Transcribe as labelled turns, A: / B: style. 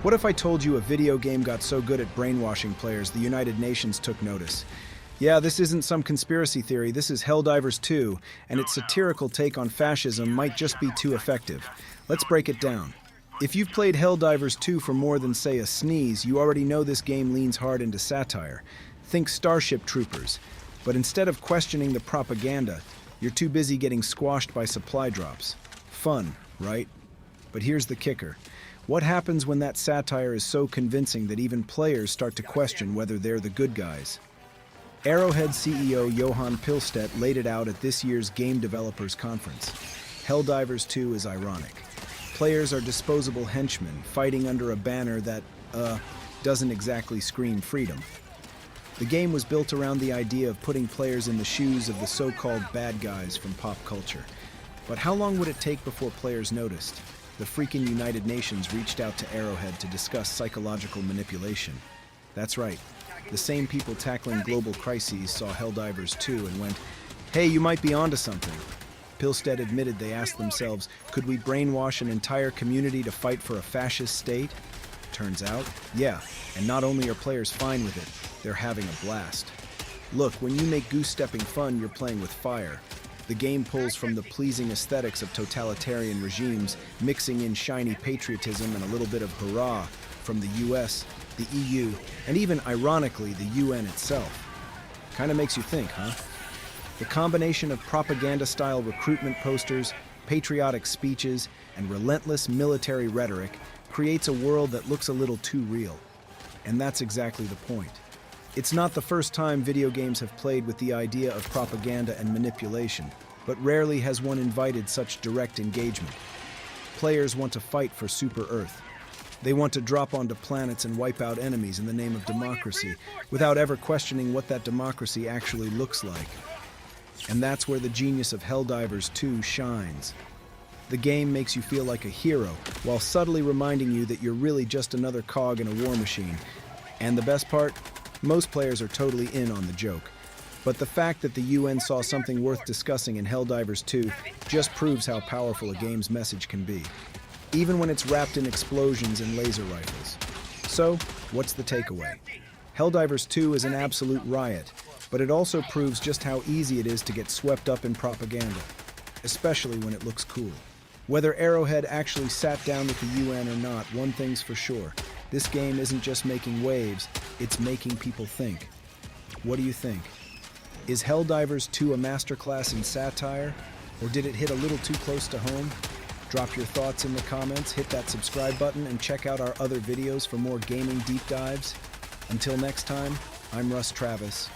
A: What if I told you a video game got so good at brainwashing players the United Nations took notice? Yeah, this isn't some conspiracy theory, this is Helldivers 2, and its satirical take on fascism might just be too effective. Let's break it down. If you've played Helldivers 2 for more than, say, a sneeze, you already know this game leans hard into satire. Think Starship Troopers. But instead of questioning the propaganda, you're too busy getting squashed by supply drops. Fun, right? But here's the kicker. What happens when that satire is so convincing that even players start to question whether they're the good guys? Arrowhead CEO Johan Pilestedt laid it out at this year's Game Developers Conference. Helldivers 2 is ironic. Players are disposable henchmen fighting under a banner that, doesn't exactly scream freedom. The game was built around the idea of putting players in the shoes of the so-called bad guys from pop culture. But how long would it take before players noticed? The freaking United Nations reached out to Arrowhead to discuss psychological manipulation. That's right. The same people tackling global crises saw Helldivers 2 and went, "Hey, you might be onto something." Pilestedt admitted they asked themselves, could we brainwash an entire community to fight for a fascist state? Turns out, yeah, and not only are players fine with it, they're having a blast. Look, when you make goose-stepping fun, you're playing with fire. The game pulls from the pleasing aesthetics of totalitarian regimes, mixing in shiny patriotism and a little bit of hurrah from the US, the EU, and even, ironically, the UN itself. Kinda makes you think, huh? The combination of propaganda-style recruitment posters, patriotic speeches, and relentless military rhetoric creates a world that looks a little too real. And that's exactly the point. It's not the first time video games have played with the idea of propaganda and manipulation, but rarely has one invited such direct engagement. Players want to fight for Super Earth. They want to drop onto planets and wipe out enemies in the name of democracy, without ever questioning what that democracy actually looks like. And that's where the genius of Helldivers 2 shines. The game makes you feel like a hero, while subtly reminding you that you're really just another cog in a war machine. And the best part? Most players are totally in on the joke. But the fact that the UN saw something worth discussing in Helldivers 2 just proves how powerful a game's message can be, even when it's wrapped in explosions and laser rifles. So, what's the takeaway? Helldivers 2 is an absolute riot, but it also proves just how easy it is to get swept up in propaganda, especially when it looks cool. Whether Arrowhead actually sat down with the UN or not, one thing's for sure. This game isn't just making waves, it's making people think. What do you think? Is Helldivers 2 a masterclass in satire? Or did it hit a little too close to home? Drop your thoughts in the comments, hit that subscribe button, and check out our other videos for more gaming deep dives. Until next time, I'm Russ Travis.